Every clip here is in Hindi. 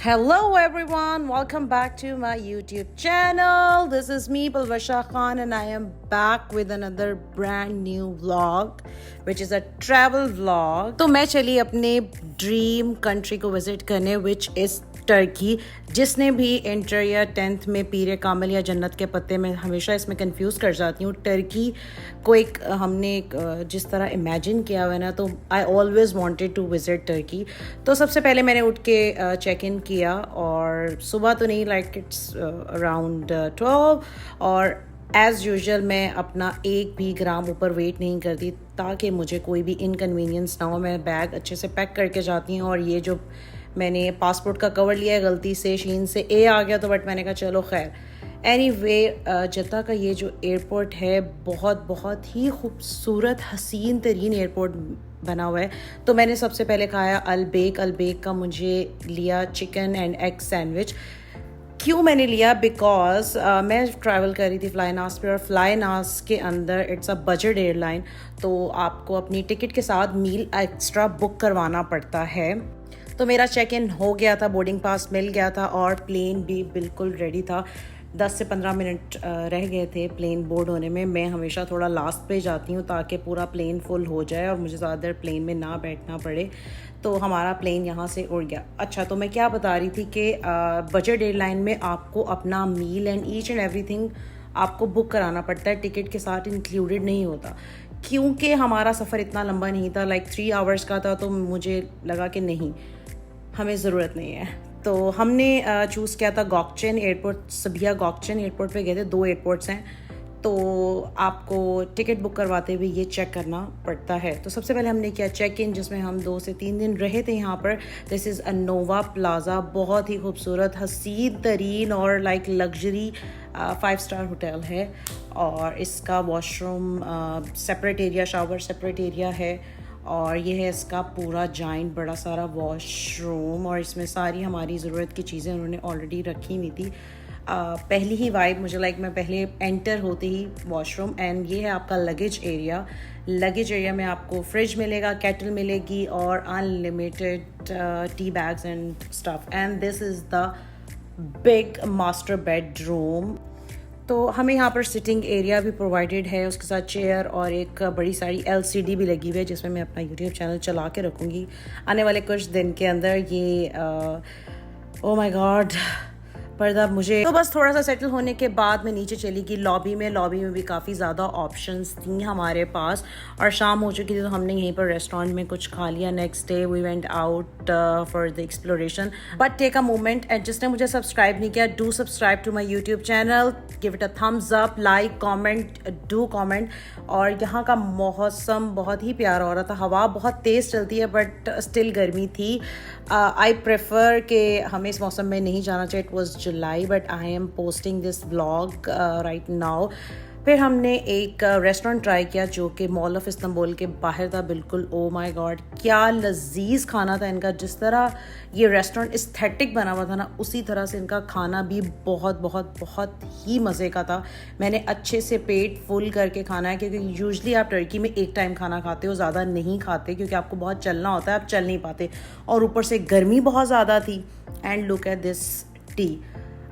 Hello everyone, welcome back to my YouTube channel. This is me Palvasha Khan and I am back with another brand new vlog which is a travel vlog. तो मैं चली अपने ड्रीम कंट्री को विजिट करने which is टर्की. जिसने भी इंटर या 10th में पीरे कामिल या जन्नत के पत्ते में हमेशा इसमें कंफ्यूज कर जाती हूँ. टर्की को हमने जिस तरह इमेजिन किया हुआ है ना, तो I always wanted to visit Turkey. तो सबसे पहले मैंने उठ के चेक इन किया और सुबह तो नहीं, लाइक इट्स अराउंड 12, और एज़ यूजुअल मैं अपना एक भी ग्राम ऊपर वेट नहीं करती ताकि मुझे कोई भी इनकन्वीनियंस ना हो. मैं बैग अच्छे से पैक करके जाती हूँ. और ये जो मैंने पासपोर्ट का कवर लिया है, गलती से शीन से ए आ गया, तो बट मैंने कहा चलो खैर. एनीवे जद्दा का ये जो एयरपोर्ट है बहुत ही खूबसूरत हसीन तरीन एयरपोर्ट बना हुआ है. तो मैंने सबसे पहले खाया अलबेक का मुझे लिया चिकन एंड एग सैंडविच. क्यों मैंने लिया? बिकॉज मैं ट्रैवल कर रही थी फ्लाईनास पे, और फ्लाईनास के अंदर इट्स अ बजट एयरलाइन, तो आपको अपनी टिकट के साथ मील एक्स्ट्रा बुक करवाना पड़ता है. तो मेरा चेक इन हो गया था, बोर्डिंग पास मिल गया था और प्लेन भी बिल्कुल रेडी था. 10 से 15 मिनट रह गए थे प्लेन बोर्ड होने में. मैं हमेशा थोड़ा लास्ट पे जाती हूँ ताकि पूरा प्लेन फुल हो जाए और मुझे ज़्यादा देर प्लेन में ना बैठना पड़े. तो हमारा प्लेन यहाँ से उड़ गया. अच्छा, तो मैं क्या बता रही थी कि बजट एयरलाइन में आपको अपना meal and each and everything आपको बुक कराना पड़ता है, टिकट के साथ इंक्लूडेड नहीं होता. क्योंकि हमारा सफ़र इतना लंबा नहीं था, लाइक 3 आवर्स का था, तो मुझे लगा कि नहीं, हमें ज़रूरत नहीं है. तो हमने चूज़ किया था गॉकचेन एयरपोर्ट. सबिया गॉकचेन एयरपोर्ट पे गए थे. 2 एयरपोर्ट्स हैं, तो आपको टिकट बुक करवाते हुए ये चेक करना पड़ता है. तो सबसे पहले हमने किया चेक इन, जिसमें हम 2 से 3 दिन रहे थे यहाँ पर. This is a Nova plaza. बहुत ही खूबसूरत हसीन तरीन और लाइक लग्जरी 5 स्टार होटल है. और इसका washroom separate area, shower separate area है. और ये है इसका पूरा जाइंट बड़ा सारा वॉशरूम, और इसमें सारी हमारी ज़रूरत की चीज़ें उन्होंने ऑलरेडी रखी हुई थी. पहली ही वाइब मुझे लाइक, मैं पहले एंटर होते ही वॉशरूम. एंड ये है आपका लगेज एरिया. लगेज एरिया में आपको फ्रिज मिलेगा, केटल मिलेगी और unlimited tea bags and stuff. And this is the big master bedroom. तो हमें यहाँ पर सिटिंग एरिया भी प्रोवाइडेड है, उसके साथ चेयर और एक बड़ी सारी LCD भी लगी हुई है, जिसमें मैं अपना YouTube चैनल चला के रखूँगी आने वाले कुछ दिन के अंदर. ये ओ माय गॉड, पर्दा मुझे तो बस थोड़ा सा सेटल होने के बाद मैं नीचे चली गई लॉबी में भी काफ़ी ज़्यादा ऑप्शंस थी हमारे पास. और शाम हो चुकी थी, तो हमने यहीं पर रेस्टोरेंट में कुछ खा लिया. Next day we went out for the exploration. But take a moment, and जिसने मुझे सब्सक्राइब नहीं किया, do subscribe to my YouTube channel, give it a thumbs up, like, comment, do comment. और यहाँ का मौसम बहुत ही प्यारा हो रहा था. हवा बहुत तेज़ चलती है बट स्टिल गर्मी थी. आई प्रेफर कि हमें इस मौसम में नहीं जाना चाहिए. It was July, but I am posting this vlog right now. फिर हमने एक रेस्टोरेंट ट्राई किया जो कि मॉल ऑफ इस्तांबुल के बाहर था बिल्कुल. ओ माय गॉड, क्या लजीज खाना था इनका. जिस तरह ये रेस्टोरेंट एस्थेटिक बना हुआ था ना, उसी तरह से इनका खाना भी बहुत ही मज़े का था. मैंने अच्छे से पेट फुल करके खाना है, क्योंकि यूजुअली आप टर्की में एक टाइम खाना खाते हो, ज़्यादा नहीं खाते, क्योंकि आपको बहुत चलना होता है, आप चल नहीं पाते. और ऊपर से गर्मी बहुत ज़्यादा थी. And look at this T.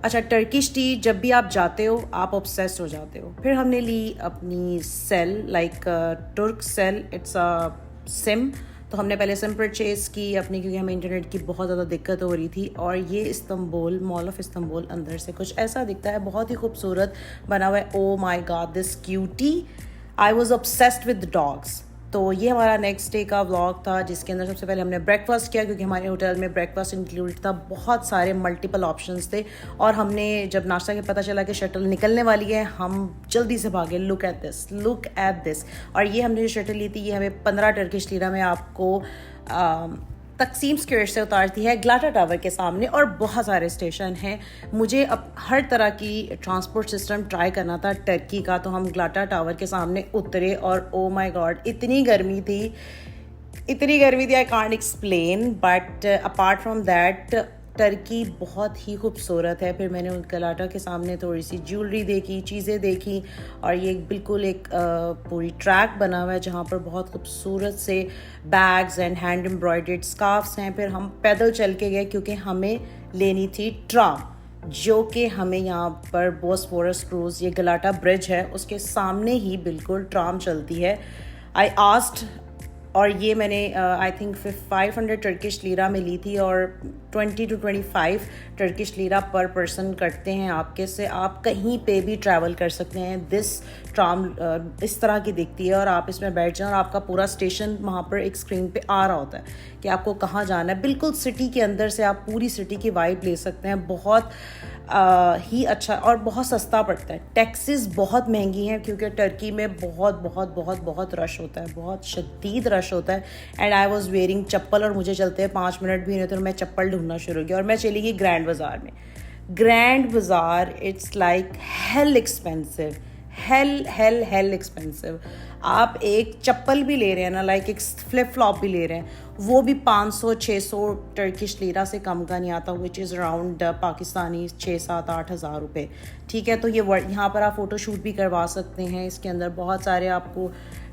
अच्छा, टर्किश टी जब भी आप जाते हो आप ऑब्सेस्ड हो जाते हो. फिर हमने ली अपनी सेल, लाइक तुर्क सेल, इट्स अ सिम. तो हमने पहले सिम परचेज़ की अपनी, क्योंकि हमें इंटरनेट की बहुत ज़्यादा दिक्कत हो रही थी. और ये इस्तांबुल, मॉल ऑफ इस्तांबुल अंदर से कुछ ऐसा दिखता है, बहुत ही खूबसूरत बना हुआ है. Oh my god, this cutie. I was obsessed with dogs. तो ये हमारा नेक्स्ट डे का व्लॉग था, जिसके अंदर सबसे पहले हमने ब्रेकफास्ट किया, क्योंकि हमारे होटल में ब्रेकफास्ट इंक्लूडेड था. बहुत सारे मल्टीपल ऑप्शंस थे. और हमने जब नाश्ता के पता चला कि शटल निकलने वाली है, हम जल्दी से भागे. Look at this. और ये हमने जो शटल ली थी, ये हमें 15 टर्किश लीरा में आपको तकसीम स्क्वायर से उतारती है ग्लाटा टावर के सामने. और बहुत सारे स्टेशन हैं. मुझे अब हर तरह की ट्रांसपोर्ट सिस्टम ट्राई करना था टर्की का. तो हम ग्लाटा टावर के सामने उतरे और ओ माय गॉड, इतनी गर्मी थी, I can't explain. But apart from that Turkey बहुत ही खूबसूरत है। फिर मैंने उन गलाटा के सामने थोड़ी सी ज्वेलरी देखी, चीज़ें देखी, और ये बिल्कुल एक पूरी ट्रैक बना हुआ है जहाँ पर बहुत खूबसूरत से bags and hand embroidered scarfs हैं। फिर हम पैदल चल के गए क्योंकि हमें लेनी थी ट्राम, जो कि हमें यहाँ पर बोस्फोरस क्रूज़, ये गलाटा ब्रिज है उसके सामने ही बिल्कुल ट्राम चलती है। आई आस्क्ड, और ये मैंने आई थिंक 500 टर्किश लीरा में ली थी, और 20 to 25 टर्किश लीरा पर पर्सन करते हैं आपके से। आप कहीं पे भी ट्रैवल कर सकते हैं। दिस ट्राम इस तरह की दिखती है और आप इसमें बैठ जाएं और आपका पूरा स्टेशन वहाँ पर एक स्क्रीन पे आ रहा होता है कि आपको कहाँ जाना है। बिल्कुल सिटी के अंदर से आप पूरी सिटी की वाइब ले सकते हैं। बहुत ही अच्छा और बहुत सस्ता पड़ता है। टैक्सीज बहुत महंगी हैं क्योंकि टर्की में बहुत बहुत बहुत बहुत रश होता है, बहुत शदीद रश होता है। एंड आई वॉज वेयरिंग चप्पल, और मुझे चलते हैं 5 मिनट भी नहीं होते और मैं चप्पल ढूंढना शुरू किया, और मैं चली गई ग्रैंड बाज़ार में। ग्रैंड बाज़ार it's like hell expensive, hello expensive. आप एक चप्पल भी ले रहे हैं ना, लाइक एक फ्लिप फ्लॉप भी ले रहे हैं, वो भी 500-600 टर्किश लीरा से कम का नहीं आता, विच इज़ अराउंड पाकिस्तानी 6-7-8 हज़ार रुपये। ठीक है, तो ये यहाँ पर आप फ़ोटो शूट भी करवा सकते हैं। इसके अंदर बहुत सारे आपको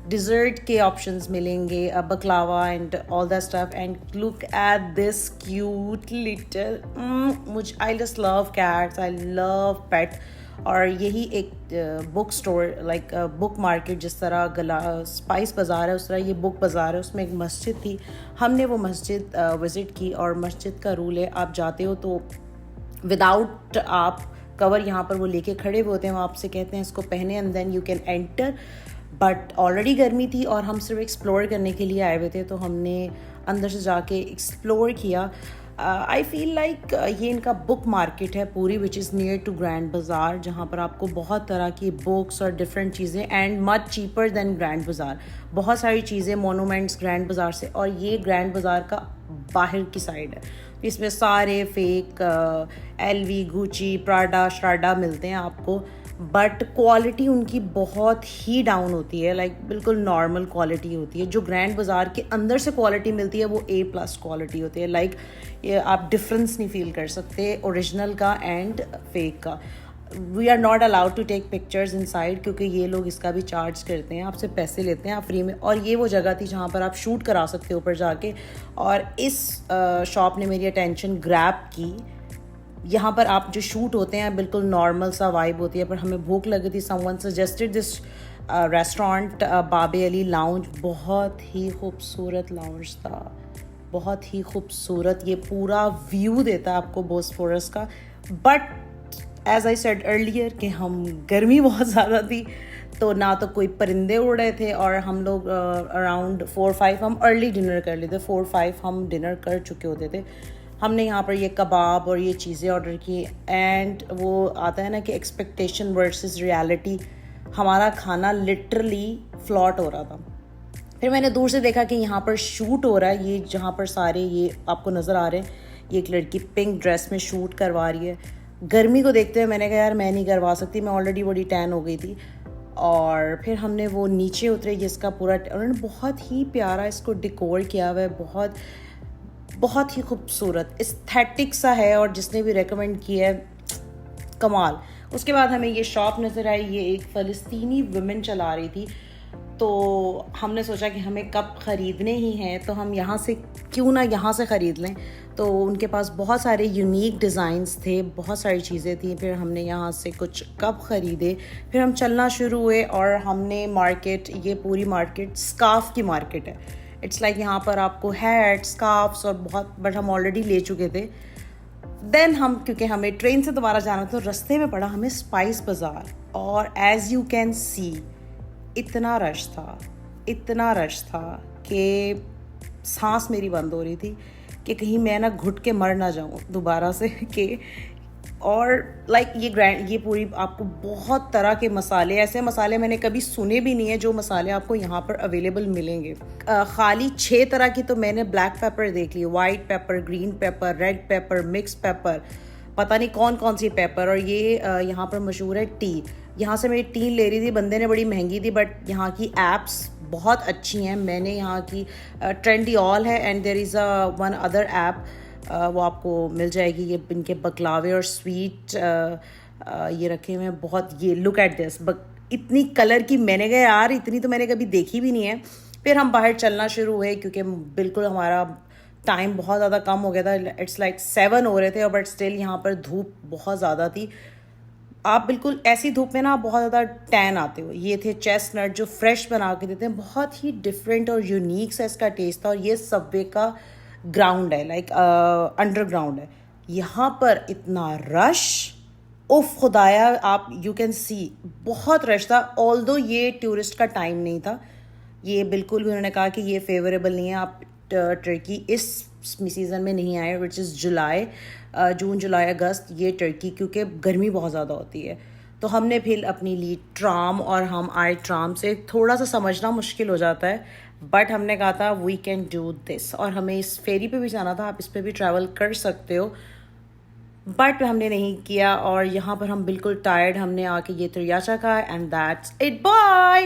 डिज़र्ट के ऑप्शंस मिलेंगे, baklava and all that stuff. And look at this cute little, मुझे I just love cats, I love pet. और यही एक book store, like book market, जिस तरह गला स्पाइस बाज़ार है उस तरह ये बुक बाज़ार है। उसमें एक मस्जिद थी, हमने वो मस्जिद विज़िट की। और मस्जिद का रूल है, आप जाते हो तो विदाउट आप कवर यहाँ पर वो लेके खड़े हुए होते हैं, वो आपसे कहते हैं इसको पहने and then you can enter. But already गर्मी थी और हम सिर्फ एक्सप्लोर करने के लिए आए हुए थे, तो हमने अंदर से जाके एक्सप्लोर किया। आई फील लाइक ये इनका बुक मार्केट है पूरी, which is near to Grand Bazaar, जहाँ पर आपको बहुत तरह की बुक्स और डिफरेंट चीज़ें, and much cheaper than grand बाज़ार। बहुत सारी चीज़ें, मोनूमेंट्स ग्रैंड बाज़ार से, और ये ग्रैंड बाज़ार का बाहर की साइड है। इसमें सारे फेक LV, गुची, प्राडा, श्राडा मिलते हैं आपको, बट क्वालिटी उनकी बहुत ही डाउन होती है, लाइक बिल्कुल नॉर्मल क्वालिटी होती है। जो ग्रैंड बाज़ार के अंदर से क्वालिटी मिलती है वो A+ क्वालिटी होती है। लाइक आप डिफरेंस नहीं फील कर सकते ओरिजिनल का एंड फेक का। We are not allowed to take pictures inside क्योंकि ये लोग इसका भी चार्ज करते हैं, आपसे पैसे लेते हैं, आप फ्री में। और ये वो जगह थी जहाँ पर आप शूट करा सकते हो ऊपर जाके, और इस शॉप ने मेरी अटेंशन ग्रैब की। यहाँ पर आप जो शूट होते हैं बिल्कुल नॉर्मल सा वाइब होती है, पर हमें भूख लगी थी। समवन सजेस्टेड दिस रेस्टोरेंट, बाबे अली लाउंज। बहुत ही खूबसूरत लाउंज था, बहुत ही खूबसूरत। ये पूरा व्यू देता है आपको बोस्फोरस का। But as I said earlier कि हम गर्मी बहुत ज़्यादा थी, तो ना तो कोई परिंदे उड़ रहे थे, और हम लोग अराउंड 4-5 हम अर्ली डिनर कर लेते, 4-5 हम डिनर कर चुके होते थे। हमने यहाँ पर ये कबाब और ये चीज़ें ऑर्डर की, एंड वो आता है ना कि एक्सपेक्टेशन वर्सेस रियलिटी, हमारा खाना लिटरली फ्लॉट हो रहा था। फिर मैंने दूर से देखा कि यहाँ पर शूट हो रहा है, ये जहाँ पर सारे ये आपको नज़र आ रहे हैं, ये एक लड़की पिंक ड्रेस में शूट करवा रही है। गर्मी को देखते हुए मैंने कहा यार मैं नहीं करवा सकती, मैं ऑलरेडी बड़ी टैन हो गई थी। और फिर हमने वो नीचे उतरे जिसका पूरा, उन्होंने बहुत ही प्यारा इसको डिकोर किया हुआ है, बहुत बहुत ही खूबसूरत एस्थेटिक सा है, और जिसने भी रेकमेंड किया है कमाल। उसके बाद हमें ये शॉप नज़र आई, ये एक फ़लस्तीनी वुमेन चला रही थी, तो हमने सोचा कि हमें कप ख़रीदने ही हैं तो हम यहाँ से क्यों ना यहाँ से ख़रीद लें। तो उनके पास बहुत सारे यूनिक डिज़ाइंस थे, बहुत सारी चीज़ें थी। फिर हमने यहाँ से कुछ कप ख़रीदे, फिर हम चलना शुरू हुए, और हमने मार्केट, ये पूरी मार्केट स्कार्फ की मार्केट है। इट्स लाइक यहाँ पर आपको हैट, स्कार्फ्स और बहुत, बट हम ऑलरेडी ले चुके थे। देन हम, क्योंकि हमें ट्रेन से दोबारा जाना था, तो रास्ते में पड़ा हमें स्पाइस बाज़ार, और एज़ यू कैन सी इतना रश था कि सांस मेरी बंद हो रही थी कि कहीं मैं ना घुट के मर ना जाऊँ दोबारा से कि। और लाइक ये पूरी आपको बहुत तरह के मसाले, ऐसे मसाले मैंने कभी सुने भी नहीं है जो मसाले आपको यहाँ पर अवेलेबल मिलेंगे। खाली 6 तरह की तो मैंने ब्लैक पेपर देख ली, white paper, green paper, red paper, mix paper, पता नहीं कौन कौन सी पेपर। और ये यहाँ पर मशहूर है टी। यहाँ से मैं टी ले रही थी, बंदे ने बड़ी महंगी थी, बट यहाँ की ऐप्स बहुत अच्छी हैं। मैंने यहाँ की ट्रेंडी ऑल है, and there is one other app वो आपको मिल जाएगी। ये इनके बकलावे और स्वीट ये रखे हुए हैं बहुत। ये लुक एट दिस, इतनी कलर की मैंने कहा यार इतनी तो मैंने कभी देखी भी नहीं है। फिर हम बाहर चलना शुरू हुए क्योंकि बिल्कुल हमारा टाइम बहुत ज़्यादा कम हो गया था। इट्स लाइक 7 हो रहे थे, बट स्टिल यहाँ पर धूप बहुत ज़्यादा थी। आप बिल्कुल ऐसी धूप में ना बहुत ज़्यादा टैन आते हो। ये थे चेस्टनट जो फ्रेश बना के देते हैं, बहुत ही डिफरेंट और यूनिक सा इसका टेस्ट था। और ये सबवे का ग्राउंड है, लाइक अंडरग्राउंड है। यहाँ पर इतना रश, उफ खुदाया, आप यू कैन सी बहुत रश था। ऑल्दो ये टूरिस्ट का टाइम नहीं था, ये बिल्कुल भी उन्होंने कहा कि ये फेवरेबल नहीं है, आप टर्की इस सीज़न में नहीं आए, विच इज़ जुलाई, जून जुलाई अगस्त, ये टर्की क्योंकि गर्मी बहुत ज़्यादा होती है। तो हमने फिर अपनी ली ट्राम और हम आए ट्राम से। थोड़ा सा समझना मुश्किल हो जाता है, बट हमने कहा था वी कैन डू दिस। और हमें इस फेरी पे भी जाना था, आप इस पे भी ट्रैवल कर सकते हो, बट हमने नहीं किया। और यहाँ पर हम बिल्कुल टायर्ड, हमने आके ये त्रियाचा खाया एंड दैट्स इट, बाय।